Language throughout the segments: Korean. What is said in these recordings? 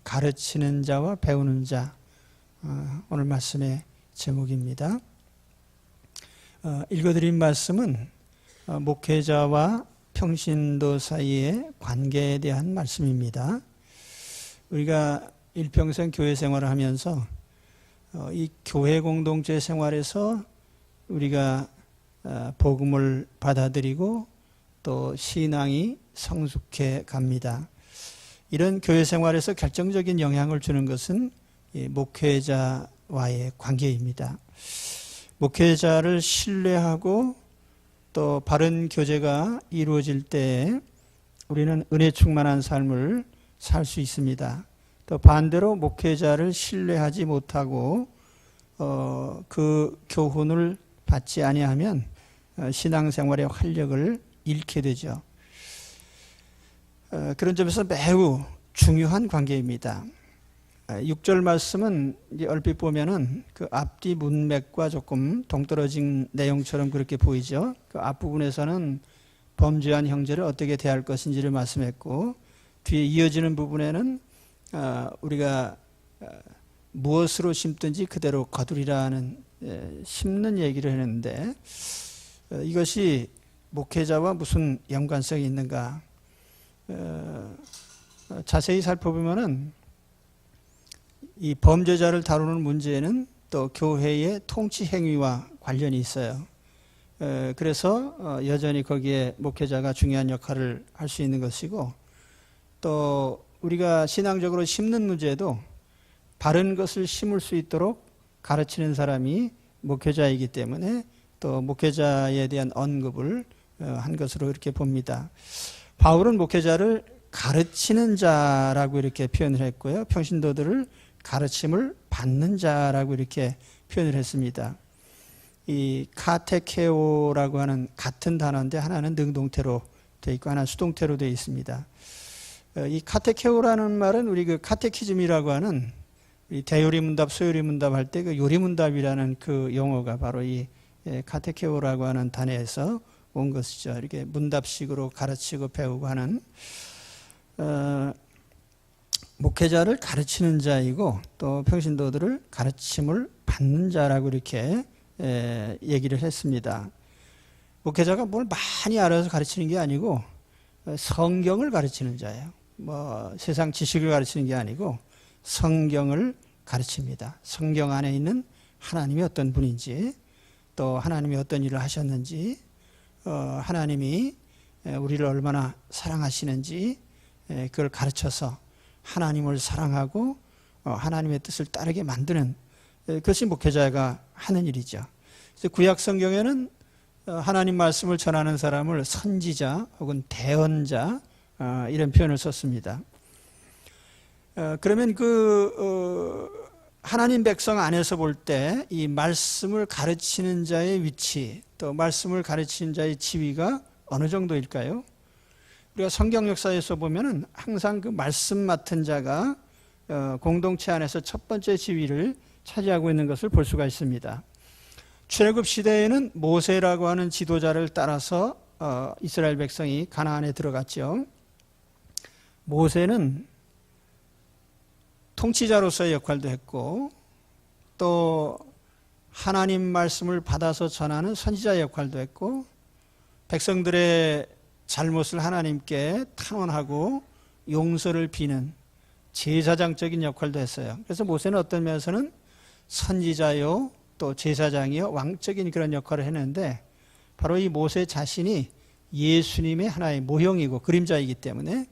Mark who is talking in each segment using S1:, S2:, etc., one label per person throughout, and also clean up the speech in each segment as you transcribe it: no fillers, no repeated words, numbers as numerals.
S1: 가르치는 자와 배우는 자, 오늘 말씀의 제목입니다. 읽어드린 말씀은 목회자와 평신도 사이의 관계에 대한 말씀입니다. 우리가 일평생 교회 생활을 하면서 이 교회 공동체 생활에서 우리가 복음을 받아들이고 또 신앙이 성숙해 갑니다. 이런 교회 생활에서 결정적인 영향을 주는 것은 목회자와의 관계입니다. 목회자를 신뢰하고 또 바른 교제가 이루어질 때 우리는 은혜 충만한 삶을 살 수 있습니다. 또 반대로 목회자를 신뢰하지 못하고 그 교훈을 받지 아니하면 신앙생활의 활력을 잃게 되죠. 그런 점에서 매우 중요한 관계입니다. 6절 말씀은 얼핏 보면은 그 앞뒤 문맥과 조금 동떨어진 내용처럼 그렇게 보이죠. 그 앞부분에서는 범죄한 형제를 어떻게 대할 것인지를 말씀했고, 뒤에 이어지는 부분에는 우리가 무엇으로 심든지 그대로 거두리라는 심는 얘기를 했는데, 이것이 목회자와 무슨 연관성이 있는가? 자세히 살펴보면은 이 범죄자를 다루는 문제는 또 교회의 통치 행위와 관련이 있어요. 그래서 여전히 거기에 목회자가 중요한 역할을 할 수 있는 것이고, 또 우리가 신앙적으로 심는 문제도 바른 것을 심을 수 있도록 가르치는 사람이 목회자이기 때문에 또 목회자에 대한 언급을 한 것으로 이렇게 봅니다. 바울은 목회자를 가르치는 자라고 이렇게 표현을 했고요. 평신도들을 가르침을 받는 자라고 이렇게 표현을 했습니다. 이 카테케오라고 하는 같은 단어인데 하나는 능동태로 되어 있고 하나는 수동태로 되어 있습니다. 이 카테케오라는 말은 우리 그 카테키즘이라고 하는 대요리문답, 소요리문답 할 때 그 요리문답이라는 그 용어가 바로 이 카테케오라고 하는 단어에서 온 것이죠. 이렇게 문답식으로 가르치고 배우고 하는 목회자를 가르치는 자이고 또 평신도들을 가르침을 받는 자라고 이렇게 얘기를 했습니다. 목회자가 뭘 많이 알아서 가르치는 게 아니고 성경을 가르치는 자예요. 뭐 세상 지식을 가르치는 게 아니고 성경을 가르칩니다. 성경 안에 있는 하나님이 어떤 분인지, 또 하나님이 어떤 일을 하셨는지, 하나님이 우리를 얼마나 사랑하시는지 그걸 가르쳐서 하나님을 사랑하고 하나님의 뜻을 따르게 만드는 그것이 목회자가 하는 일이죠. 그래서 구약 성경에는 하나님 말씀을 전하는 사람을 선지자 혹은 대언자 이런 표현을 썼습니다. 그러면 하나님 백성 안에서 볼 때 이 말씀을 가르치는 자의 위치, 또 말씀을 가르치는 자의 지위가 어느 정도일까요? 우리가 성경 역사에서 보면은 항상 그 말씀 맡은 자가 공동체 안에서 첫 번째 지위를 차지하고 있는 것을 볼 수가 있습니다. 출애굽 시대에는 모세라고 하는 지도자를 따라서 이스라엘 백성이 가나안에 들어갔죠. 모세는 통치자로서의 역할도 했고 또 하나님 말씀을 받아서 전하는 선지자의 역할도 했고 백성들의 잘못을 하나님께 탄원하고 용서를 비는 제사장적인 역할도 했어요. 그래서 모세는 어떤 면에서는 선지자요 또 제사장이요 왕적인 그런 역할을 했는데 바로 이 모세 자신이 예수님의 하나의 모형이고 그림자이기 때문에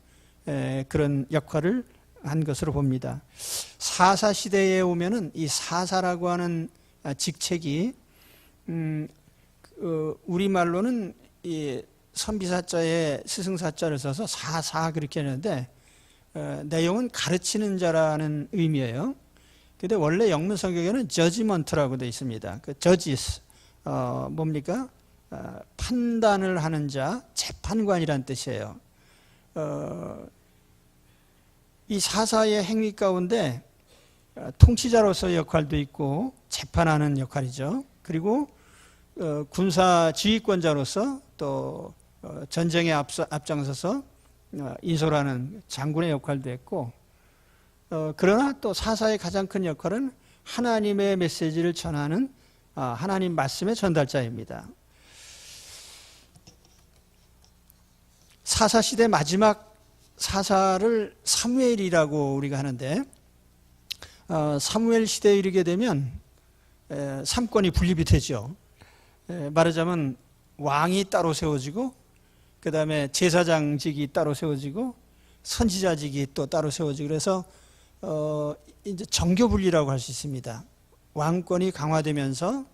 S1: 그런 역할을 한 것으로 봅니다. 사사 시대에 오면은 이 사사라고 하는 직책이 우리말로는 이 선비사자에 스승사자를 써서 사사 그렇게 하는데 내용은 가르치는 자라는 의미예요. 근데 원래 영문 성경에는 judgment라고 되어 있습니다. 그 judges 뭡니까? 판단을 하는 자, 재판관이란 뜻이에요. 이 사사의 행위 가운데 통치자로서의 역할도 있고 재판하는 역할이죠. 그리고 군사 지휘권자로서 또 전쟁에 앞장서서 인솔하는 장군의 역할도 했고 그러나 또 사사의 가장 큰 역할은 하나님의 메시지를 전하는 하나님 말씀의 전달자입니다. 사사시대 마지막 사사를 사무엘이라고 우리가 하는데, 사무엘 시대에 이르게 되면 삼권이 분립이 되죠. 말하자면 왕이 따로 세워지고, 그 다음에 제사장직이 따로 세워지고, 선지자직이 또 따로 세워지고, 그래서 이제 정교분리라고 할 수 있습니다. 왕권이 강화되면서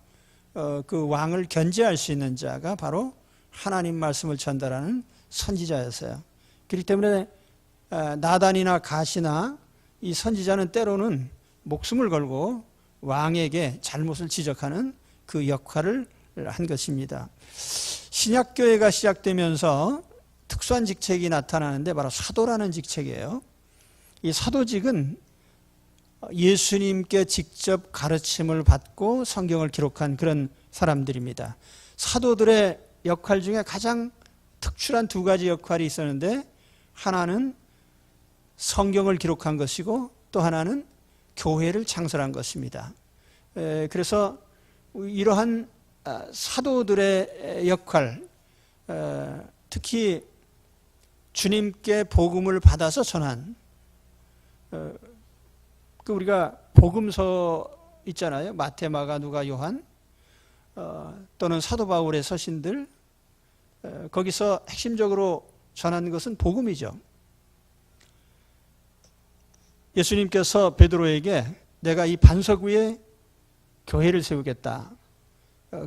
S1: 그 왕을 견제할 수 있는 자가 바로 하나님 말씀을 전달하는 선지자였어요. 그렇기 때문에 나단이나 갓이나 이 선지자는 때로는 목숨을 걸고 왕에게 잘못을 지적하는 그 역할을 한 것입니다. 신약교회가 시작되면서 특수한 직책이 나타나는데 바로 사도라는 직책이에요. 이 사도직은 예수님께 직접 가르침을 받고 성경을 기록한 그런 사람들입니다. 사도들의 역할 중에 가장 특출한 두 가지 역할이 있었는데, 하나는 성경을 기록한 것이고 또 하나는 교회를 창설한 것입니다. 그래서 이러한 사도들의 역할, 특히 주님께 복음을 받아서 전한, 우리가 복음서 있잖아요. 마태, 마가, 누가, 요한, 또는 사도 바울의 서신들, 거기서 핵심적으로 전하는 것은 복음이죠. 예수님께서 베드로에게 내가 이 반석 위에 교회를 세우겠다.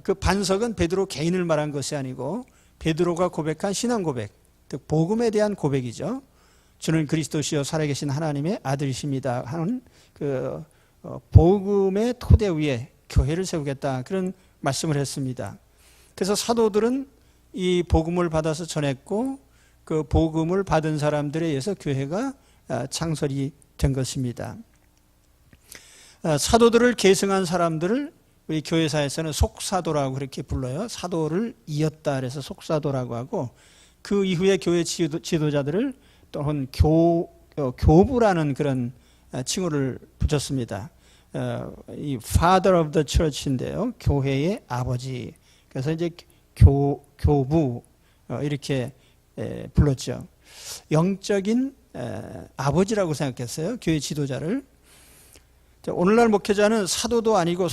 S1: 그 반석은 베드로 개인을 말한 것이 아니고 베드로가 고백한 신앙 고백, 즉 복음에 대한 고백이죠. 주는 그리스도시요 살아계신 하나님의 아들이십니다 하는 그 복음의 토대 위에 교회를 세우겠다, 그런 말씀을 했습니다. 그래서 사도들은 이 복음을 받아서 전했고 그 복음을 받은 사람들에 의해서 교회가 창설이 된 것입니다. 사도들을 계승한 사람들을 우리 교회사에서는 속사도라고 그렇게 불러요. 사도를 이었다 그래서 속사도라고 하고, 그 이후에 교회 지도자들을 또는 교부라는 그런 칭호를 붙였습니다. 이 Father of the Church인데요, 교회의 아버지. 그래서 이제 교부 이렇게 불렀죠. 영적인 아버지라고 생각했어요, 교회 지도자를. 오늘날 목회자는 사도도 아니고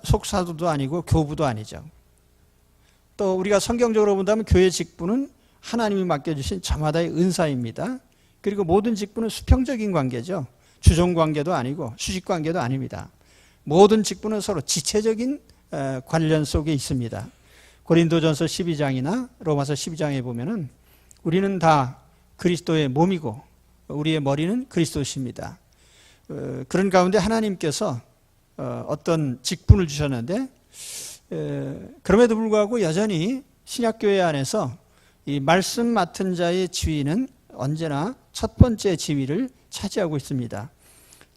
S1: 속사도도 아니고 교부도 아니죠. 또 우리가 성경적으로 본다면 교회 직분은 하나님이 맡겨주신 저마다의 은사입니다. 그리고 모든 직분은 수평적인 관계죠. 주종관계도 아니고 수직관계도 아닙니다. 모든 직분은 서로 지체적인 관련 속에 있습니다. 고린도전서 12장이나 로마서 12장에 보면은 우리는 다 그리스도의 몸이고 우리의 머리는 그리스도십니다. 그런 가운데 하나님께서 어떤 직분을 주셨는데, 그럼에도 불구하고 여전히 신약교회 안에서 이 말씀 맡은 자의 지위는 언제나 첫 번째 지위를 차지하고 있습니다.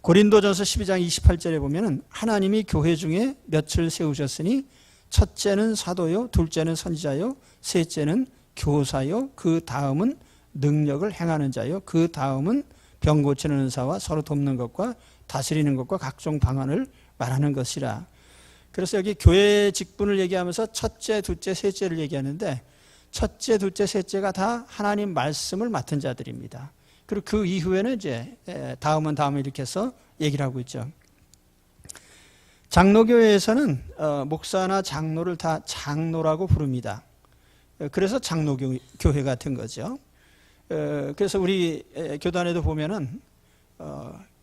S1: 고린도전서 12장 28절에 보면은 하나님이 교회 중에 몇을 세우셨으니 첫째는 사도요, 둘째는 선지자요, 셋째는 교사요, 그 다음은 능력을 행하는 자요, 그 다음은 병 고치는 은사와 서로 돕는 것과 다스리는 것과 각종 방언을 말하는 것이라. 그래서 여기 교회 직분을 얘기하면서 첫째, 둘째, 셋째를 얘기하는데, 첫째, 둘째, 셋째가 다 하나님 말씀을 맡은 자들입니다. 그리고 그 이후에는 이제 다음은 이렇게 해서 얘기를 하고 있죠. 장로교회에서는 목사나 장로를 다 장로라고 부릅니다. 그래서 장로교회가 된 거죠. 그래서 우리 교단에도 보면은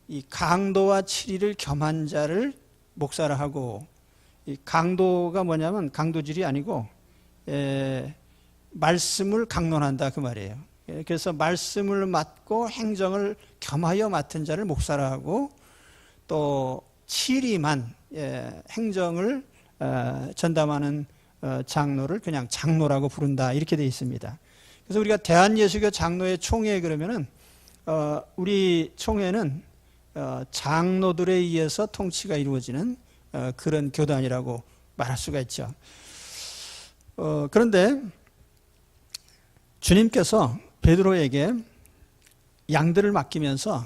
S1: 이 강도와 치리를 겸한 자를 목사라 하고, 이 강도가 뭐냐면 강도질이 아니고 말씀을 강론한다 그 말이에요. 그래서 말씀을 맡고 행정을 겸하여 맡은 자를 목사라 하고, 또 치리만 행정을 전담하는 장로를 그냥 장로라고 부른다, 이렇게 되어 있습니다. 그래서 우리가 대한예수교 장로회 총회 그러면은 우리 총회는 장로들에 의해서 통치가 이루어지는 그런 교단이라고 말할 수가 있죠. 그런데 주님께서 베드로에게 양들을 맡기면서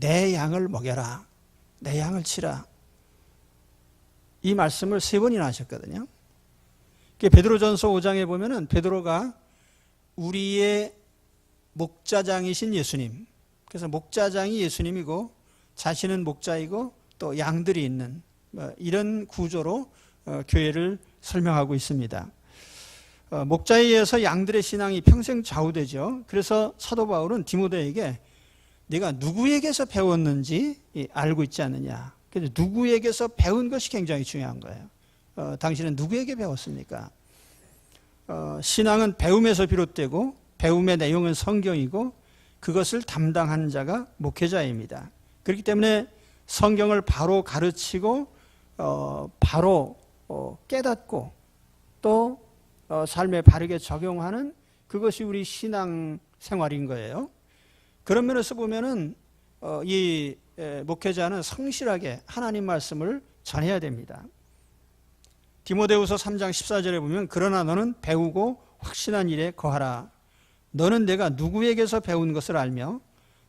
S1: 내 양을 먹여라. 내 양을 치라. 이 말씀을 3번이나 하셨거든요. 베드로전서 5장에 보면은 베드로가 우리의 목자장이신 예수님, 그래서 목자장이 예수님이고 자신은 목자이고 또 양들이 있는 이런 구조로 교회를 설명하고 있습니다. 목자에 의해서 양들의 신앙이 평생 좌우되죠. 그래서 사도 바울은 디모데에게 네가 누구에게서 배웠는지 알고 있지 않느냐. 그래서 누구에게서 배운 것이 굉장히 중요한 거예요. 당신은 누구에게 배웠습니까? 신앙은 배움에서 비롯되고 배움의 내용은 성경이고 그것을 담당하는 자가 목회자입니다. 그렇기 때문에 성경을 바로 가르치고 바로 깨닫고 또 삶에 바르게 적용하는 그것이 우리 신앙 생활인 거예요. 그런 면에서 보면은 이 목회자는 성실하게 하나님 말씀을 전해야 됩니다. 디모데후서 3장 14절에 보면 그러나 너는 배우고 확신한 일에 거하라. 너는 내가 누구에게서 배운 것을 알며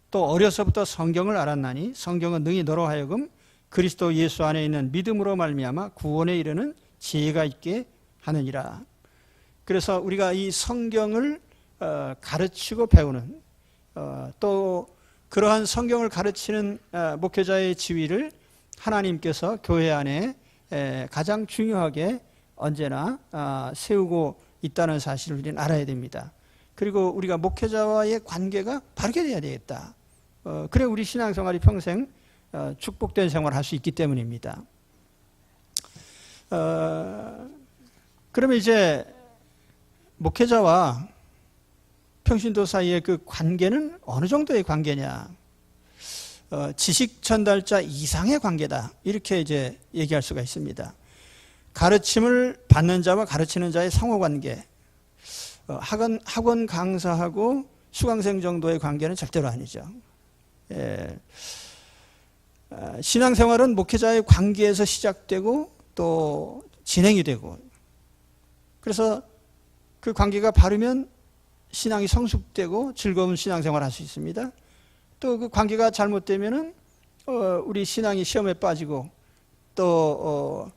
S1: 또 어려서부터 성경을 알았나니 성경은 능히 너로 하여금 그리스도 예수 안에 있는 믿음으로 말미암아 구원에 이르는 지혜가 있게 하느니라. 그래서 우리가 이 성경을 가르치고 배우는 또 그러한 성경을 가르치는 목회자의 지위를 하나님께서 교회 안에 가장 중요하게 언제나 세우고 있다는 사실을 우리는 알아야 됩니다. 그리고 우리가 목회자와의 관계가 바르게 돼야 되겠다. 그래 우리 신앙생활이 평생 축복된 생활을 할 수 있기 때문입니다. 그러면 이제 목회자와 평신도 사이의 그 관계는 어느 정도의 관계냐? 지식 전달자 이상의 관계다. 이렇게 이제 얘기할 수가 있습니다. 가르침을 받는 자와 가르치는 자의 상호 관계. 학원 강사하고 수강생 정도의 관계는 절대로 아니죠. 신앙생활은 목회자의 관계에서 시작되고 또 진행이 되고 그래서 그 관계가 바르면 신앙이 성숙되고 즐거운 신앙생활을 할 수 있습니다. 또 그 관계가 잘못되면은 우리 신앙이 시험에 빠지고 또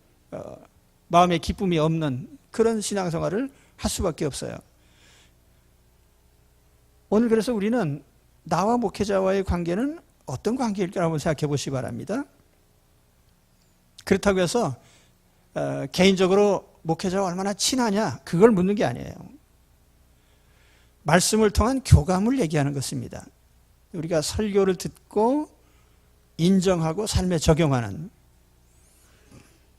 S1: 마음에 기쁨이 없는 그런 신앙생활을 할 수밖에 없어요. 오늘 그래서 우리는 나와 목회자와의 관계는 어떤 관계일까 한번 생각해 보시기 바랍니다. 그렇다고 해서 개인적으로 목회자와 얼마나 친하냐 그걸 묻는 게 아니에요. 말씀을 통한 교감을 얘기하는 것입니다. 우리가 설교를 듣고 인정하고 삶에 적용하는.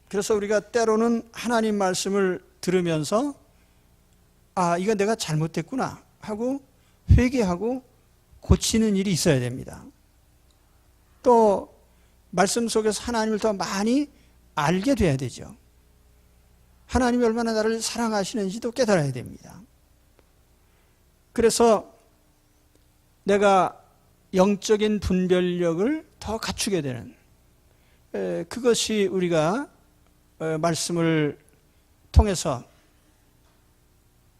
S1: 그래서 우리가 때로는 하나님 말씀을 들으면서 아, 이건 내가 잘못됐구나 하고 회개하고 고치는 일이 있어야 됩니다. 또 말씀 속에서 하나님을 더 많이 알게 돼야 되죠. 하나님이 얼마나 나를 사랑하시는지도 깨달아야 됩니다. 그래서 내가 영적인 분별력을 더 갖추게 되는 그것이 우리가 말씀을 통해서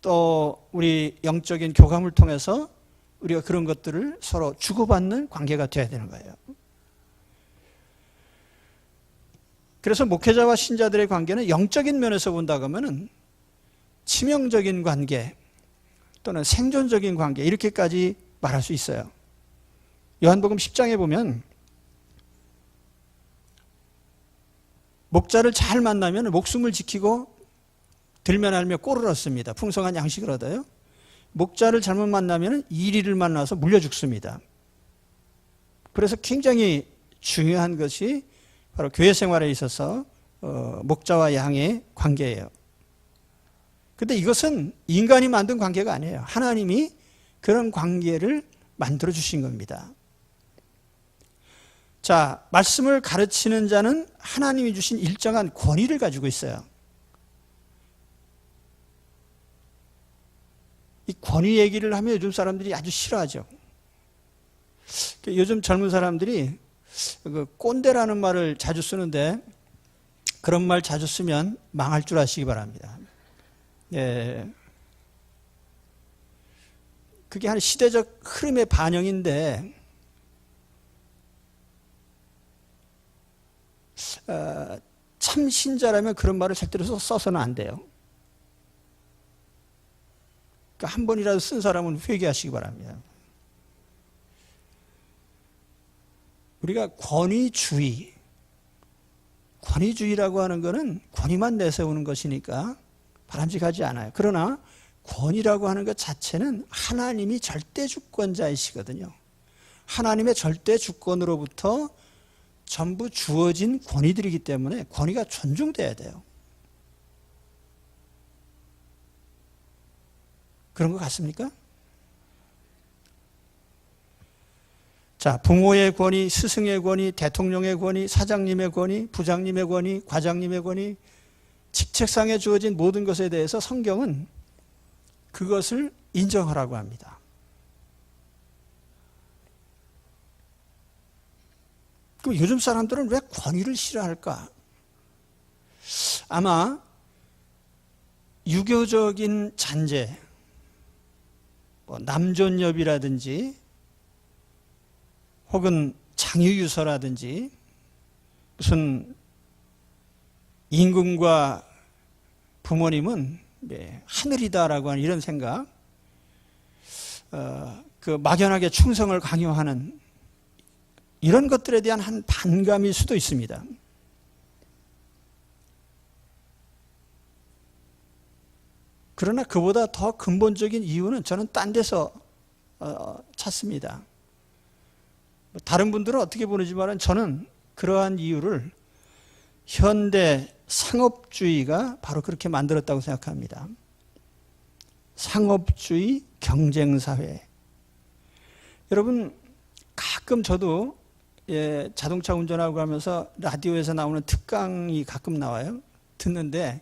S1: 또 우리 영적인 교감을 통해서 우리가 그런 것들을 서로 주고받는 관계가 되어야 되는 거예요. 그래서 목회자와 신자들의 관계는 영적인 면에서 본다고 하면 치명적인 관계 또는 생존적인 관계 이렇게까지 말할 수 있어요. 요한복음 10장에 보면 목자를 잘 만나면 목숨을 지키고 들면 알며 꼴을 얻습니다. 풍성한 양식을 얻어요. 목자를 잘못 만나면 이리를 만나서 물려 죽습니다. 그래서 굉장히 중요한 것이 바로 교회 생활에 있어서 목자와 양의 관계예요. 그런데 이것은 인간이 만든 관계가 아니에요. 하나님이 그런 관계를 만들어 주신 겁니다. 자, 말씀을 가르치는 자는 하나님이 주신 일정한 권위를 가지고 있어요. 이 권위 얘기를 하면 요즘 사람들이 아주 싫어하죠. 요즘 젊은 사람들이 그 꼰대라는 말을 자주 쓰는데 그런 말 자주 쓰면 망할 줄 아시기 바랍니다. 예. 그게 한 시대적 흐름의 반영인데 참 신자라면 그런 말을 절대로 써서는 안 돼요. 그러니까 한 번이라도 쓴 사람은 회개하시기 바랍니다. 우리가 권위주의라고 하는 것은 권위만 내세우는 것이니까 바람직하지 않아요. 그러나 권위라고 하는 것 자체는 하나님이 절대 주권자이시거든요. 하나님의 절대 주권으로부터 전부 주어진 권위들이기 때문에 권위가 존중돼야 돼요. 그런 것 같습니까? 자, 부모의 권위, 스승의 권위, 대통령의 권위, 사장님의 권위, 부장님의 권위, 과장님의 권위, 직책상에 주어진 모든 것에 대해서 성경은 그것을 인정하라고 합니다. 그럼 요즘 사람들은 왜 권위를 싫어할까? 아마 유교적인 잔재, 남존여비라든지 혹은 장유유서라든지 무슨 임금과 부모님은 하늘이다라고 하는 이런 생각, 그 막연하게 충성을 강요하는 이런 것들에 대한 한 반감일 수도 있습니다. 그러나 그보다 더 근본적인 이유는 저는 딴 데서 찾습니다. 다른 분들은 어떻게 보는지만 저는 그러한 이유를 현대 상업주의가 바로 그렇게 만들었다고 생각합니다. 상업주의 경쟁사회. 여러분, 가끔 저도 자동차 운전하고 하면서 라디오에서 나오는 특강이 가끔 나와요. 듣는데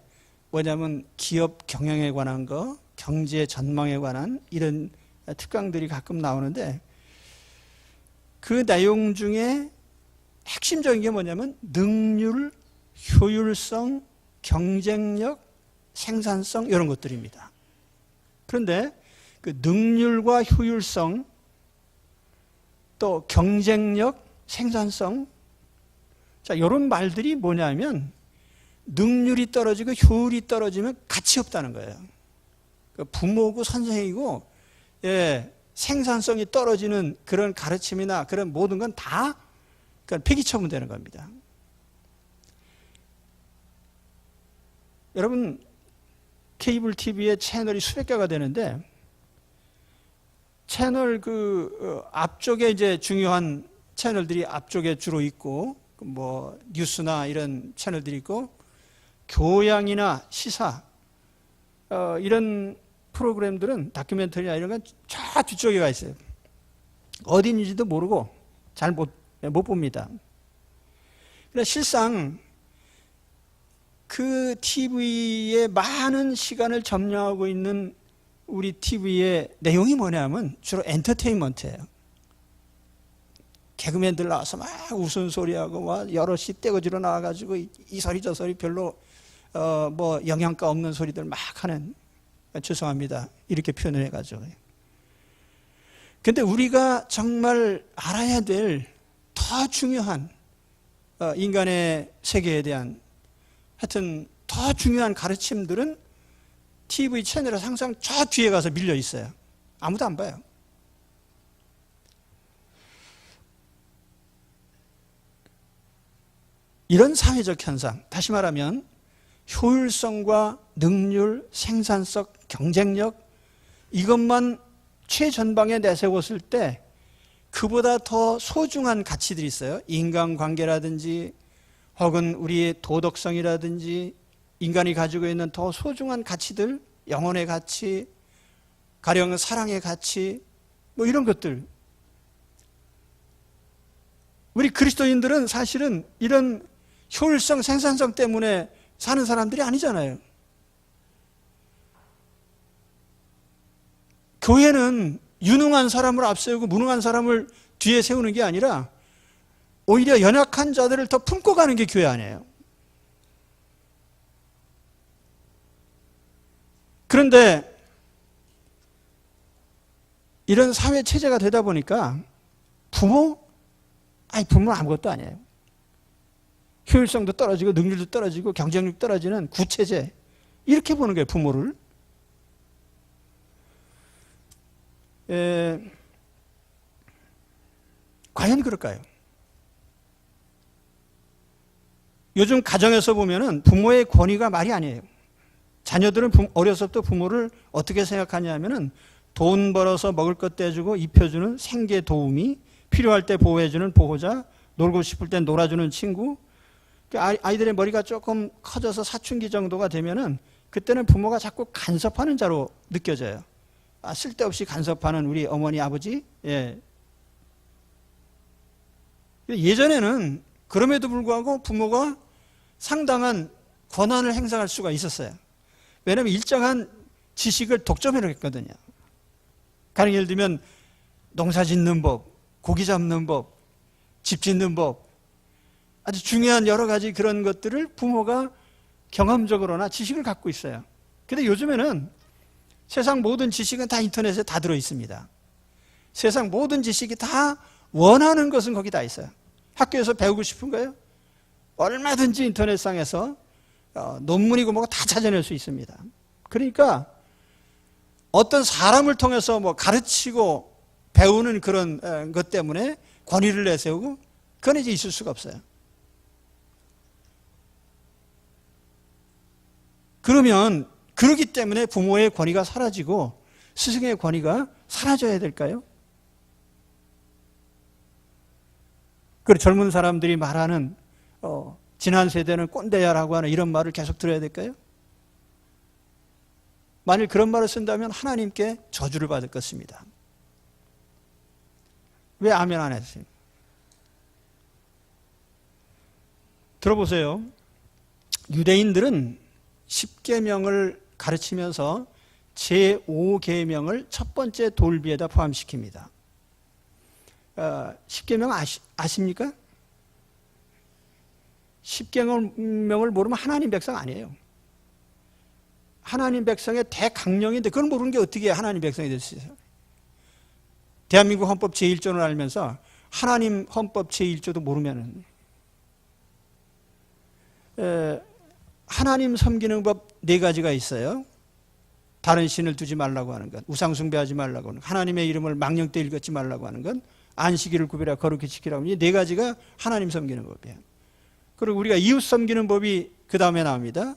S1: 뭐냐면 기업 경영에 관한 거, 경제 전망에 관한 이런 특강들이 가끔 나오는데 그 내용 중에 핵심적인 게 뭐냐면 능률, 효율성, 경쟁력, 생산성 이런 것들입니다. 그런데 그 능률과 효율성 또 경쟁력, 생산성 자, 이런 말들이 뭐냐면 능률이 떨어지고 효율이 떨어지면 가치 없다는 거예요. 부모고 선생이고 생산성이 떨어지는 그런 가르침이나 그런 모든 건 다 폐기 처분되는 겁니다. 여러분, 케이블 TV의 채널이 수백 개가 되는데 채널 앞쪽에 이제 중요한 채널들이 앞쪽에 주로 있고 뭐 뉴스나 이런 채널들이 있고 교양이나 시사 이런 프로그램들은 다큐멘터리나 이런 건 저 뒤쪽에 가 있어요. 어디 있는지도 모르고 잘 못 봅니다. 그러나 실상 그 TV에 많은 시간을 점령하고 있는 우리 TV의 내용이 뭐냐면 주로 엔터테인먼트예요. 개그맨들 나와서 막 웃은 소리하고 막 여럿이 떼거지로 나와가지고 이 소리 저 소리 별로 뭐 영양가 없는 소리들 막 하는, 죄송합니다 이렇게 표현을 해가지고. 근데 우리가 정말 알아야 될 더 중요한 인간의 세계에 대한 하여튼 더 중요한 가르침들은 TV 채널에 항상 저 뒤에 가서 밀려 있어요. 아무도 안 봐요. 이런 사회적 현상, 다시 말하면 효율성과 능률, 생산성, 경쟁력 이것만 최전방에 내세웠을 때 그보다 더 소중한 가치들이 있어요. 인간관계라든지 혹은 우리의 도덕성이라든지 인간이 가지고 있는 더 소중한 가치들, 영혼의 가치, 가령 사랑의 가치, 뭐 이런 것들. 우리 그리스도인들은 사실은 이런 효율성, 생산성 때문에 사는 사람들이 아니잖아요. 교회는 유능한 사람을 앞세우고 무능한 사람을 뒤에 세우는 게 아니라 오히려 연약한 자들을 더 품고 가는 게 교회 아니에요. 그런데 이런 사회 체제가 되다 보니까 부모는 아무것도 아니에요. 효율성도 떨어지고 능률도 떨어지고 경쟁력 떨어지는 구체제, 이렇게 보는 거예요, 부모를. 과연 그럴까요? 요즘 가정에서 보면은 부모의 권위가 말이 아니에요. 자녀들은 어려서부터 부모를 어떻게 생각하냐 하면은 돈 벌어서 먹을 것 떼주고 입혀주는 생계 도우미, 필요할 때 보호해주는 보호자, 놀고 싶을 때 놀아주는 친구. 아이들의 머리가 조금 커져서 사춘기 정도가 되면은 그때는 부모가 자꾸 간섭하는 자로 느껴져요. 쓸데없이 간섭하는 우리 어머니, 아버지. 예. 예전에는 그럼에도 불구하고 부모가 상당한 권한을 행사할 수가 있었어요. 왜냐하면 일정한 지식을 독점해 놓았거든요. 가령 예를 들면 농사 짓는 법, 고기 잡는 법, 집 짓는 법, 아주 중요한 여러 가지 그런 것들을 부모가 경험적으로나 지식을 갖고 있어요. 근데 요즘에는 세상 모든 지식은 다 인터넷에 다 들어 있습니다. 세상 모든 지식이 다 원하는 것은 거기 다 있어요. 학교에서 배우고 싶은 거예요? 얼마든지 인터넷상에서 논문이고 뭐가 다 찾아낼 수 있습니다. 그러니까 어떤 사람을 통해서 뭐 가르치고 배우는 그런 것 때문에 권위를 내세우고 그건 이제 있을 수가 없어요. 그러면 그러기 때문에 부모의 권위가 사라지고 스승의 권위가 사라져야 될까요? 그리고 젊은 사람들이 말하는 지난 세대는 꼰대야라고 하는 이런 말을 계속 들어야 될까요? 만일 그런 말을 쓴다면 하나님께 저주를 받을 것입니다. 왜 아멘 안 했어요? 들어보세요. 유대인들은 10계명을 가르치면서 제5계명을 첫 번째 돌비에다 포함시킵니다. 10계명 아십니까? 10계명을 모르면 하나님 백성 아니에요. 하나님 백성의 대강령인데 그걸 모르는 게 어떻게 하나님 백성이 될 수 있어요? 대한민국 헌법 제1조를 알면서 하나님 헌법 제1조도 모르면은 하나님 섬기는 법 4가지가 있어요. 다른 신을 두지 말라고 하는 것, 우상 숭배하지 말라고 하는 것, 하나님의 이름을 망령 때 읽지 말라고 하는 것, 안식일을 구별하여 거룩히 지키라고 하는 이 4가지가 하나님 섬기는 법이에요. 그리고 우리가 이웃 섬기는 법이 그 다음에 나옵니다.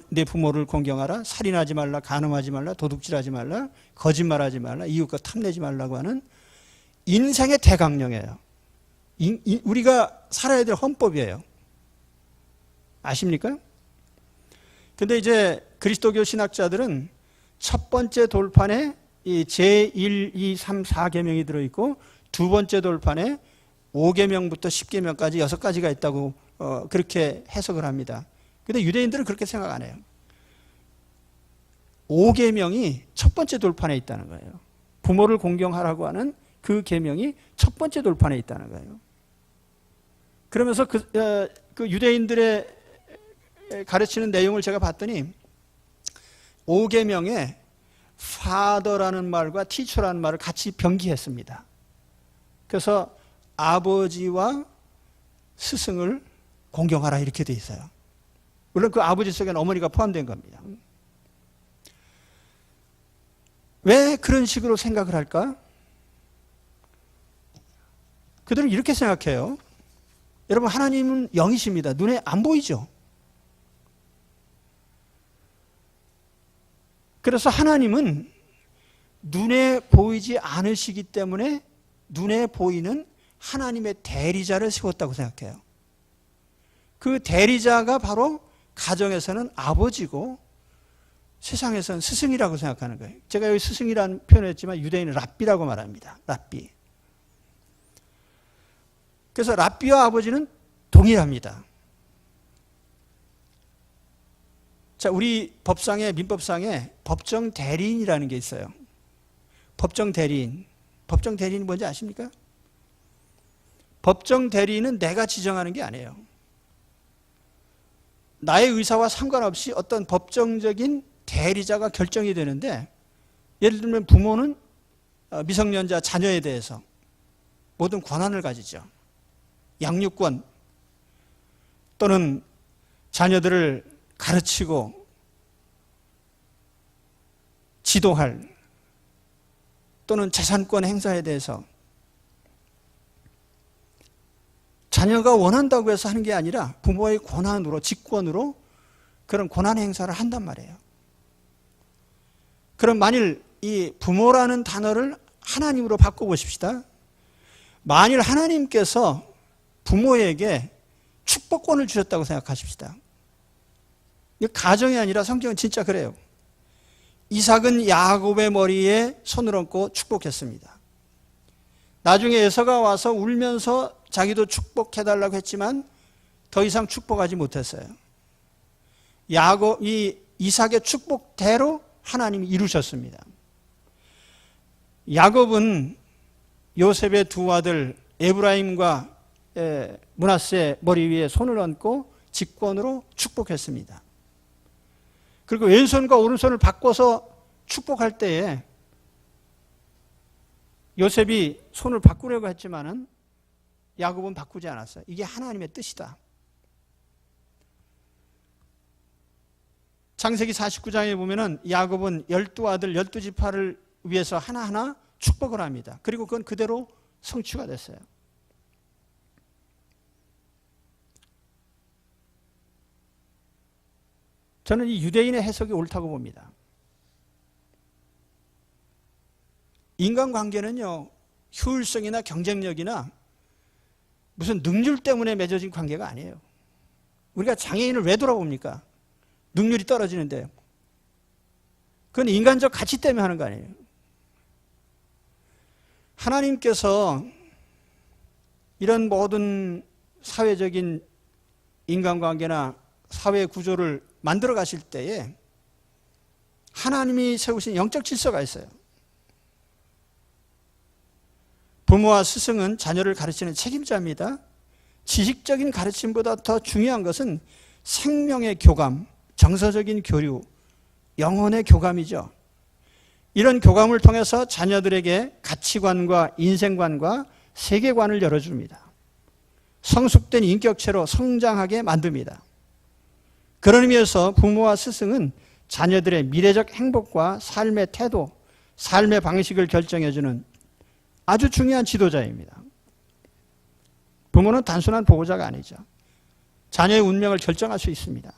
S1: 내 부모를 공경하라, 살인하지 말라, 간음하지 말라, 도둑질하지 말라, 거짓말하지 말라, 이웃과 탐내지 말라고 하는 인생의 대강령이에요. 우리가 살아야 될 헌법이에요. 아십니까? 근데 이제 그리스도교 신학자들은 첫 번째 돌판에 이 제1, 2, 3, 4계명이 들어있고 두 번째 돌판에 5계명부터 10계명까지 6가지가 있다고 그렇게 해석을 합니다. 근데 유대인들은 그렇게 생각 안 해요. 5계명이 첫 번째 돌판에 있다는 거예요. 부모를 공경하라고 하는 그 계명이 첫 번째 돌판에 있다는 거예요. 그러면서 그 유대인들의 가르치는 내용을 제가 봤더니 5계명에 father라는 말과 teacher라는 말을 같이 병기했습니다. 그래서 아버지와 스승을 공경하라 이렇게 돼 있어요. 물론 그 아버지 속에는 어머니가 포함된 겁니다. 왜 그런 식으로 생각을 할까? 그들은 이렇게 생각해요. 여러분, 하나님은 영이십니다. 눈에 안 보이죠? 그래서 하나님은 눈에 보이지 않으시기 때문에 눈에 보이는 하나님의 대리자를 세웠다고 생각해요. 그 대리자가 바로 가정에서는 아버지고 세상에서는 스승이라고 생각하는 거예요. 제가 여기 스승이라는 표현을 했지만 유대인은 랍비라고 말합니다. 랍비. 그래서 랍비와 아버지는 동일합니다. 자, 우리 법상에, 민법상에 법정 대리인이라는 게 있어요. 법정 대리인. 법정 대리인이 뭔지 아십니까? 법정 대리인은 내가 지정하는 게 아니에요. 나의 의사와 상관없이 어떤 법정적인 대리자가 결정이 되는데, 예를 들면 부모는 미성년자 자녀에 대해서 모든 권한을 가지죠. 양육권, 또는 자녀들을 가르치고 지도할 또는 재산권 행사에 대해서 자녀가 원한다고 해서 하는 게 아니라 부모의 권한으로, 직권으로 그런 권한 행사를 한단 말이에요. 그럼 만일 이 부모라는 단어를 하나님으로 바꿔보십시다. 만일 하나님께서 부모에게 축복권을 주셨다고 생각하십시다. 이게 가정이 아니라 성경은 진짜 그래요. 이삭은 야곱의 머리에 손을 얹고 축복했습니다. 나중에 에서가 와서 울면서 자기도 축복해달라고 했지만 더 이상 축복하지 못했어요. 이 이삭의 축복대로 하나님이 이루셨습니다. 야곱은 요셉의 두 아들 에브라임과 므낫세 머리 위에 손을 얹고 직권으로 축복했습니다. 그리고 왼손과 오른손을 바꿔서 축복할 때에 요셉이 손을 바꾸려고 했지만은 야곱은 바꾸지 않았어요. 이게 하나님의 뜻이다. 창세기 49장에 보면은 야곱은 12아들 12지파를 위해서 하나하나 축복을 합니다. 그리고 그건 그대로 성취가 됐어요. 저는 이 유대인의 해석이 옳다고 봅니다. 인간관계는요, 효율성이나 경쟁력이나 무슨 능률 때문에 맺어진 관계가 아니에요. 우리가 장애인을 왜 돌아봅니까? 능률이 떨어지는데요. 그건 인간적 가치 때문에 하는 거 아니에요. 하나님께서 이런 모든 사회적인 인간관계나 사회 구조를 만들어 가실 때에 하나님이 세우신 영적 질서가 있어요. 부모와 스승은 자녀를 가르치는 책임자입니다. 지식적인 가르침보다 더 중요한 것은 생명의 교감, 정서적인 교류, 영혼의 교감이죠. 이런 교감을 통해서 자녀들에게 가치관과 인생관과 세계관을 열어줍니다. 성숙된 인격체로 성장하게 만듭니다. 그런 의미에서 부모와 스승은 자녀들의 미래적 행복과 삶의 태도, 삶의 방식을 결정해주는 아주 중요한 지도자입니다. 부모는 단순한 보호자가 아니죠. 자녀의 운명을 결정할 수 있습니다.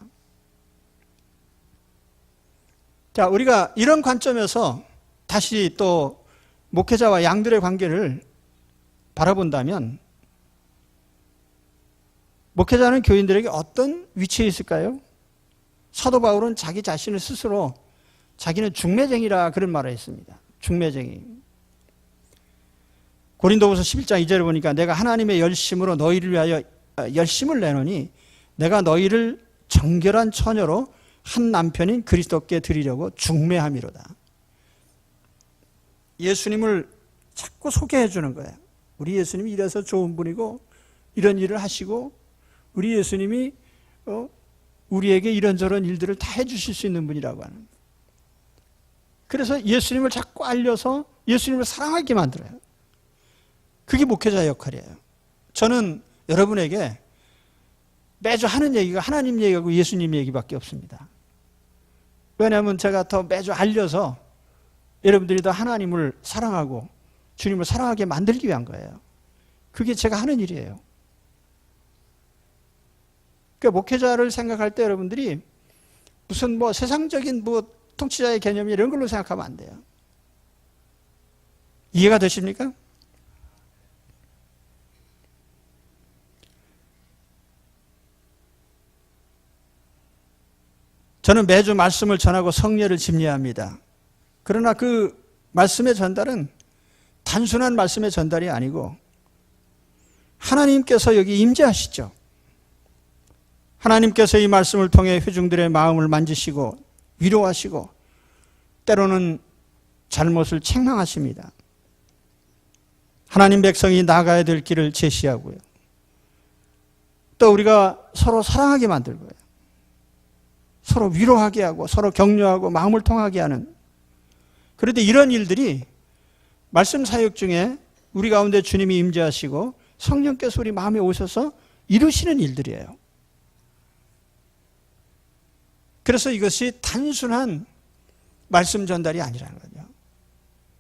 S1: 자, 우리가 이런 관점에서 다시 또 목회자와 양들의 관계를 바라본다면 목회자는 교인들에게 어떤 위치에 있을까요? 사도 바울은 자기 자신을 스스로 자기는 중매쟁이라 그런 말을 했습니다. 중매쟁이. 고린도후서 11장 2절을 보니까 내가 하나님의 열심으로 너희를 위하여 열심을 내노니 내가 너희를 정결한 처녀로 한 남편인 그리스도께 드리려고 중매함이로다. 예수님을 자꾸 소개해 주는 거예요. 우리 예수님이 이래서 좋은 분이고 이런 일을 하시고 우리 예수님이 우리에게 이런저런 일들을 다 해주실 수 있는 분이라고 하는. 그래서 예수님을 자꾸 알려서 예수님을 사랑하게 만들어요. 그게 목회자의 역할이에요. 저는 여러분에게 매주 하는 얘기가 하나님 얘기하고 예수님 얘기밖에 없습니다. 왜냐하면 제가 더 매주 알려서 여러분들이 더 하나님을 사랑하고 주님을 사랑하게 만들기 위한 거예요. 그게 제가 하는 일이에요. 그러니까 목회자를 생각할 때 여러분들이 무슨 세상적인 통치자의 개념 이런 걸로 생각하면 안 돼요. 이해가 되십니까? 저는 매주 말씀을 전하고 성례를 집례합니다. 그러나 그 말씀의 전달은 단순한 말씀의 전달이 아니고 하나님께서 여기 임재하시죠. 하나님께서 이 말씀을 통해 회중들의 마음을 만지시고 위로하시고 때로는 잘못을 책망하십니다. 하나님 백성이 나가야 될 길을 제시하고요. 또 우리가 서로 사랑하게 만들고요. 서로 위로하게 하고 서로 격려하고 마음을 통하게 하는. 그런데 이런 일들이 말씀 사역 중에 우리 가운데 주님이 임재하시고 성령께서 우리 마음에 오셔서 이루시는 일들이에요. 그래서 이것이 단순한 말씀 전달이 아니라는 거죠.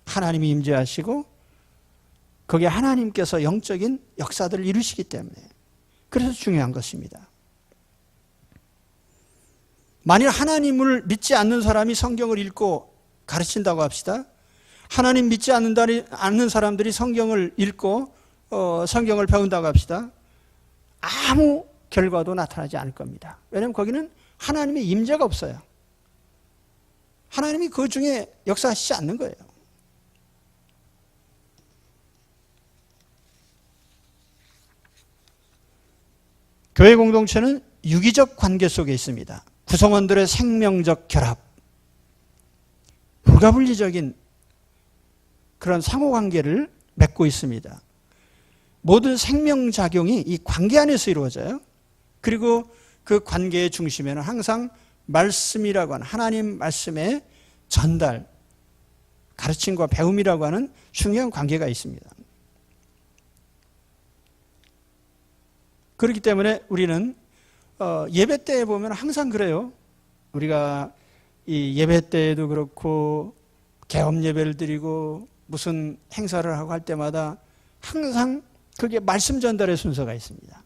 S1: 하나님이 임재하시고 거기에 하나님께서 영적인 역사들을 이루시기 때문에 그래서 중요한 것입니다. 만일 하나님을 믿지 않는 사람이 성경을 읽고 가르친다고 합시다. 하나님 믿지 않는 사람들이 성경을 읽고 성경을 배운다고 합시다. 아무 결과도 나타나지 않을 겁니다. 왜냐하면 거기는 하나님의 임재가 없어요. 하나님이 그 중에 역사하시지 않는 거예요. 교회 공동체는 유기적 관계 속에 있습니다. 구성원들의 생명적 결합, 불가분리적인 그런 상호관계를 맺고 있습니다. 모든 생명작용이 이 관계 안에서 이루어져요. 그리고 그 관계의 중심에는 항상 말씀이라고 하는 하나님 말씀의 전달, 가르침과 배움이라고 하는 중요한 관계가 있습니다. 그렇기 때문에 우리는 예배 때에 보면 항상 그래요. 우리가 이 예배 때에도 그렇고 개업 예배를 드리고 무슨 행사를 하고 할 때마다 항상 그게 말씀 전달의 순서가 있습니다.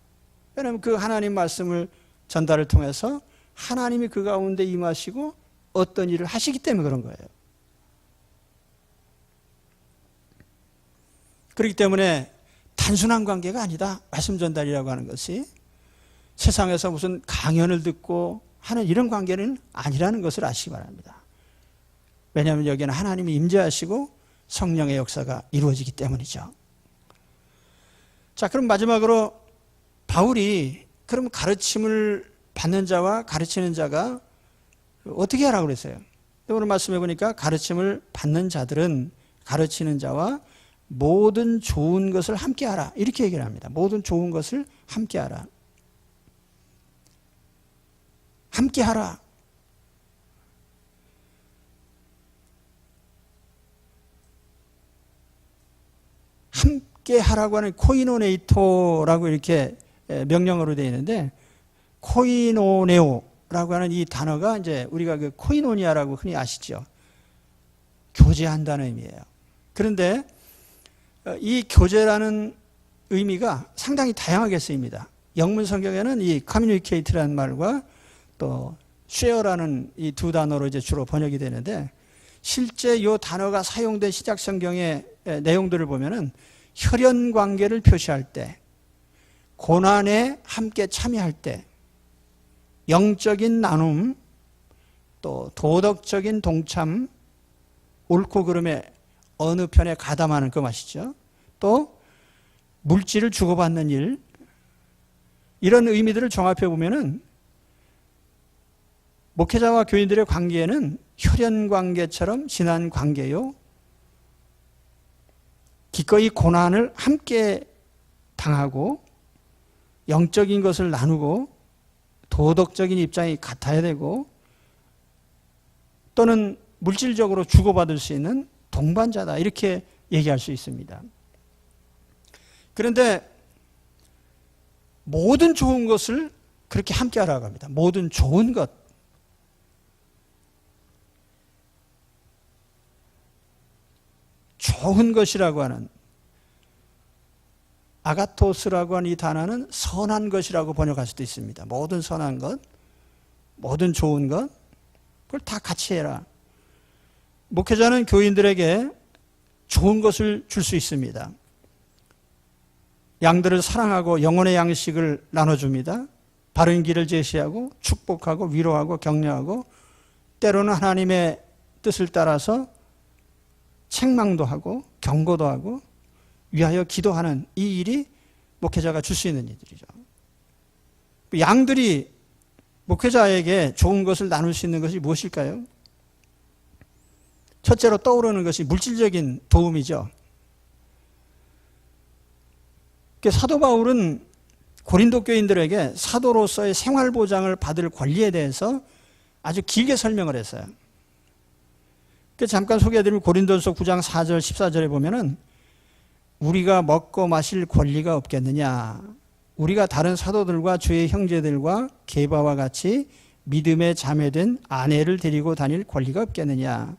S1: 왜냐하면 그 하나님 말씀을 전달을 통해서 하나님이 그 가운데 임하시고 어떤 일을 하시기 때문에 그런 거예요. 그렇기 때문에 단순한 관계가 아니다. 말씀 전달이라고 하는 것이 세상에서 무슨 강연을 듣고 하는 이런 관계는 아니라는 것을 아시기 바랍니다. 왜냐하면 여기는 하나님이 임재하시고 성령의 역사가 이루어지기 때문이죠. 자, 그럼 마지막으로 바울이 그럼 가르침을 받는 자와 가르치는 자가 어떻게 하라고 그랬어요? 오늘 말씀해 보니까 가르침을 받는 자들은 가르치는 자와 모든 좋은 것을 함께 하라. 이렇게 얘기를 합니다. 모든 좋은 것을 함께 하라. 함께 하라. 함께 하라고 하는 코이노네이토라고 이렇게 명령어로 되어 있는데 코이노네오라고 하는 이 단어가 이제 우리가 그 코이노니아라고 흔히 아시죠. 교제한다는 의미예요. 그런데 이 교제라는 의미가 상당히 다양하게 쓰입니다. 영문 성경에는 이 communicate라는 말과 또 share라는 이 두 단어로 이제 주로 번역이 되는데 실제 이 단어가 사용된 시작 성경의 내용들을 보면은 혈연 관계를 표시할 때, 고난에 함께 참여할 때, 영적인 나눔, 또 도덕적인 동참, 옳고 그름에 어느 편에 가담하는 그 맛이죠. 또 물질을 주고받는 일, 이런 의미들을 종합해 보면은 목회자와 교인들의 관계에는 혈연 관계처럼 친한 관계요, 기꺼이 고난을 함께 당하고 영적인 것을 나누고 도덕적인 입장이 같아야 되고 또는 물질적으로 주고받을 수 있는 동반자다, 이렇게 얘기할 수 있습니다. 그런데 모든 좋은 것을 그렇게 함께 하라고 합니다. 모든 좋은 것. 좋은 것이라고 하는 아가토스라고 하는 이 단어는 선한 것이라고 번역할 수도 있습니다. 모든 선한 것, 모든 좋은 것, 그걸 다 같이 해라. 목회자는 교인들에게 좋은 것을 줄 수 있습니다. 양들을 사랑하고 영혼의 양식을 나눠줍니다. 바른 길을 제시하고 축복하고 위로하고 격려하고 때로는 하나님의 뜻을 따라서 책망도 하고 경고도 하고 위하여 기도하는 이 일이 목회자가 줄 수 있는 일들이죠. 양들이 목회자에게 좋은 것을 나눌 수 있는 것이 무엇일까요? 첫째로 떠오르는 것이 물질적인 도움이죠. 사도 바울은 고린도 교인들에게 사도로서의 생활보장을 받을 권리에 대해서 아주 길게 설명을 했어요. 잠깐 소개해드리면 고린도서 9장 4절 14절에 보면은 우리가 먹고 마실 권리가 없겠느냐, 우리가 다른 사도들과 주의 형제들과 게바와 같이 믿음의 자매된 아내를 데리고 다닐 권리가 없겠느냐.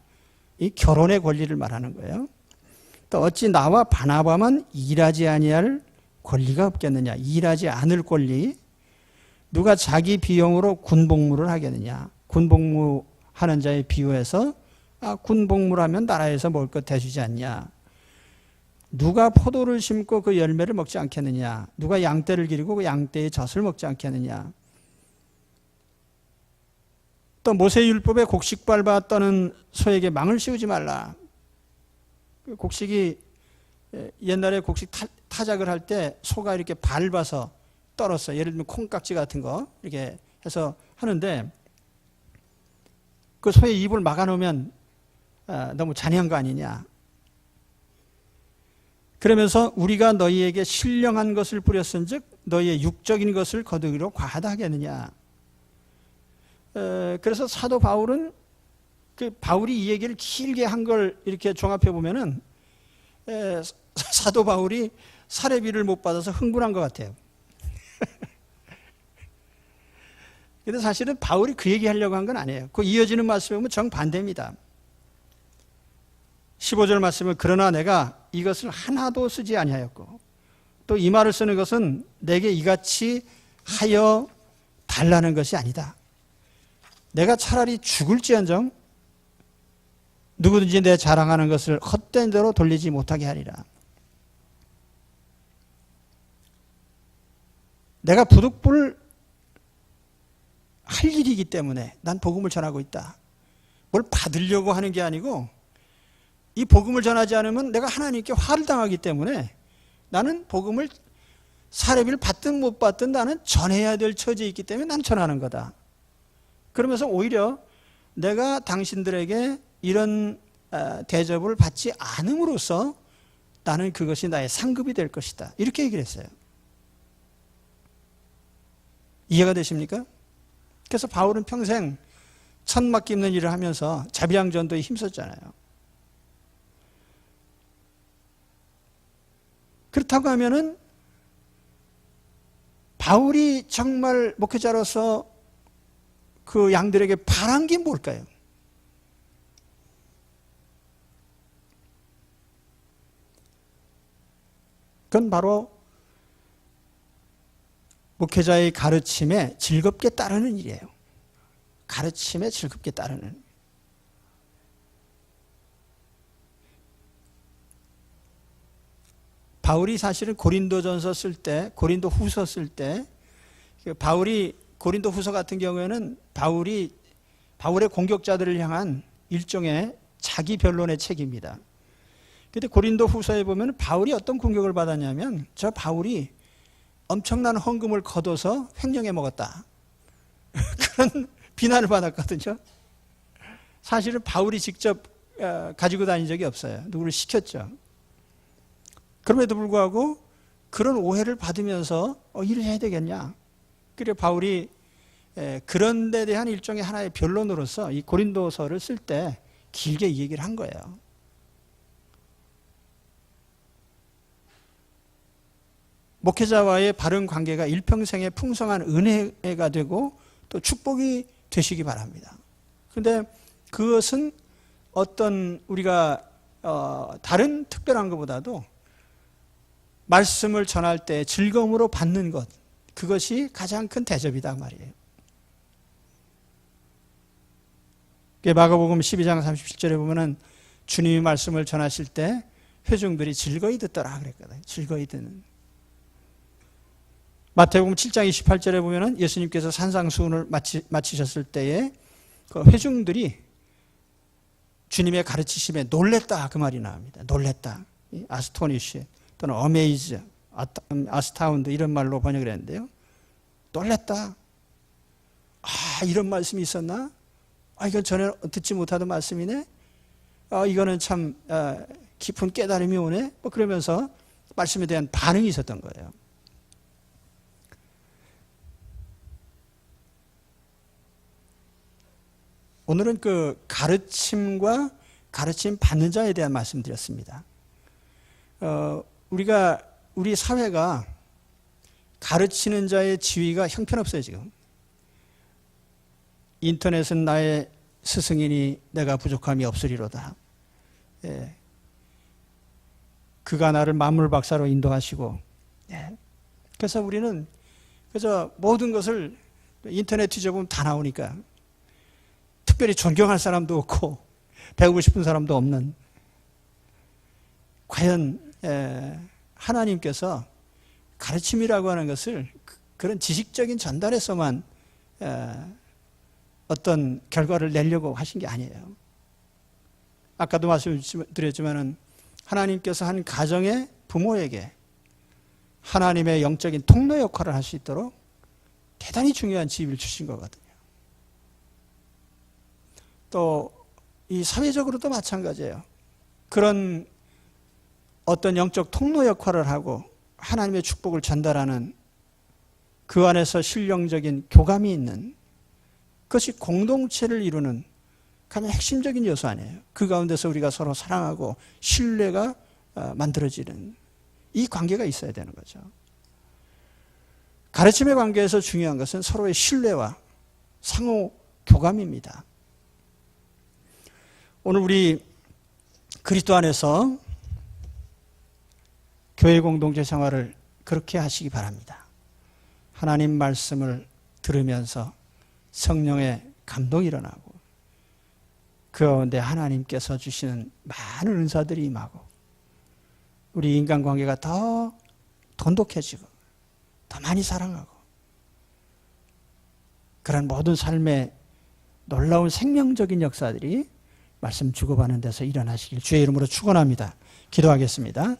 S1: 이 결혼의 권리를 말하는 거예요. 또 어찌 나와 바나바만 일하지 아니할 권리가 없겠느냐. 일하지 않을 권리. 누가 자기 비용으로 군복무를 하겠느냐. 군복무하는 자에 비유해서 군복무를 하면 나라에서 먹을 것 대주지 않냐. 누가 포도를 심고 그 열매를 먹지 않겠느냐. 누가 양떼를 기르고 그 양떼의 젖을 먹지 않겠느냐. 또 모세율법에 곡식 밟아 떠는 소에게 망을 씌우지 말라. 곡식이 옛날에 곡식 타작을 할 때 소가 이렇게 밟아서 떨었어. 예를 들면 콩깍지 같은 거 이렇게 해서 하는데 그 소의 입을 막아놓으면 너무 잔인한 거 아니냐. 그러면서 우리가 너희에게 신령한 것을 뿌렸은즉 너희의 육적인 것을 거두기로 과하다 하겠느냐. 그래서 사도 바울은 바울이 이 얘기를 길게 한 걸 이렇게 종합해 보면은 사도 바울이 사례비를 못 받아서 흥분한 것 같아요. 근데 사실은 바울이 그 얘기 하려고 한 건 아니에요. 그 이어지는 말씀에 보면 정반대입니다. 15절 말씀은 그러나 내가 이것을 하나도 쓰지 아니하였고 또 이 말을 쓰는 것은 내게 이같이 하여 달라는 것이 아니다. 내가 차라리 죽을지언정 누구든지 내 자랑하는 것을 헛된 대로 돌리지 못하게 하리라. 내가 부득불 할 일이기 때문에 난 복음을 전하고 있다. 뭘 받으려고 하는 게 아니고 이 복음을 전하지 않으면 내가 하나님께 화를 당하기 때문에 나는 복음을 사례비를 받든 못 받든 나는 전해야 될 처지에 있기 때문에 난 전하는 거다. 그러면서 오히려 내가 당신들에게 이런 대접을 받지 않음으로써 나는 그것이 나의 상급이 될 것이다. 이렇게 얘기를 했어요. 이해가 되십니까? 그래서 바울은 평생 천막 깁는 일을 하면서 자비랑전도에 힘썼잖아요. 그렇다고 하면은 바울이 정말 목회자로서 그 양들에게 바란 게 뭘까요? 그건 바로 목회자의 가르침에 즐겁게 따르는 일이에요. 가르침에 즐겁게 따르는. 바울이 사실은 고린도전서 쓸 때, 고린도후서 쓸 때, 바울이 고린도후서 같은 경우에는 바울의 공격자들을 향한 일종의 자기 변론의 책입니다. 그런데 고린도후서에 보면 바울이 어떤 공격을 받았냐면 저 바울이 엄청난 헌금을 거둬서 횡령해 먹었다. 그런 비난을 받았거든요. 사실은 바울이 직접 가지고 다닌 적이 없어요. 누구를 시켰죠. 그럼에도 불구하고 그런 오해를 받으면서 일을 해야 되겠냐. 그래서 바울이 그런 데 대한 일종의 하나의 변론으로서 이 고린도서를 쓸 때 길게 이 얘기를 한 거예요. 목회자와의 바른 관계가 일평생의 풍성한 은혜가 되고 또 축복이 되시기 바랍니다. 그런데 그것은 어떤 우리가 다른 특별한 것보다도 말씀을 전할 때 즐거움으로 받는 것, 그것이 가장 큰 대접이다 말이에요. 마가복음 12장 37절에 보면은 주님이 말씀을 전하실 때 회중들이 즐거이 듣더라 그랬거든요. 즐거이 듣는. 마태복음 7장 28절에 보면은 예수님께서 산상수훈을 마치셨을 때에 그 회중들이 주님의 가르치심에 놀랬다 그 말이 나옵니다. 놀랬다. 아스토니쉬 또는 어메이즈, 아스타운드 이런 말로 번역을 했는데요. 놀랬다. 이런 말씀이 있었나? 이건 전에 듣지 못하던 말씀이네. 이거는 참 깊은 깨달음이 오네. 그러면서 말씀에 대한 반응이 있었던 거예요. 오늘은 그 가르침과 가르침 받는 자에 대한 말씀 드렸습니다. 우리 사회가 가르치는 자의 지위가 형편없어요, 지금. 인터넷은 나의 스승이니 내가 부족함이 없으리로다. 예. 그가 나를 만물 박사로 인도하시고, 예. 그래서 우리는 그저 모든 것을 인터넷 뒤져보면 다 나오니까 특별히 존경할 사람도 없고 배우고 싶은 사람도 없는, 과연 하나님께서 가르침이라고 하는 것을 그런 지식적인 전달에서만 어떤 결과를 내려고 하신 게 아니에요. 아까도 말씀드렸지만은 하나님께서 한 가정의 부모에게 하나님의 영적인 통로 역할을 할 수 있도록 대단히 중요한 지위를 주신 거거든요. 또 이 사회적으로도 마찬가지예요. 그런 어떤 영적 통로 역할을 하고 하나님의 축복을 전달하는, 그 안에서 실령적인 교감이 있는, 그것이 공동체를 이루는 가장 핵심적인 요소 아니에요. 그 가운데서 우리가 서로 사랑하고 신뢰가 만들어지는 이 관계가 있어야 되는 거죠. 가르침의 관계에서 중요한 것은 서로의 신뢰와 상호 교감입니다. 오늘 우리 그리스도 안에서 교회 공동체 생활을 그렇게 하시기 바랍니다. 하나님 말씀을 들으면서 성령의 감동이 일어나고 그 가운데 하나님께서 주시는 많은 은사들이 임하고 우리 인간관계가 더 돈독해지고 더 많이 사랑하고 그런 모든 삶의 놀라운 생명적인 역사들이 말씀 주고받는 데서 일어나시길 주의 이름으로 축원합니다. 기도하겠습니다.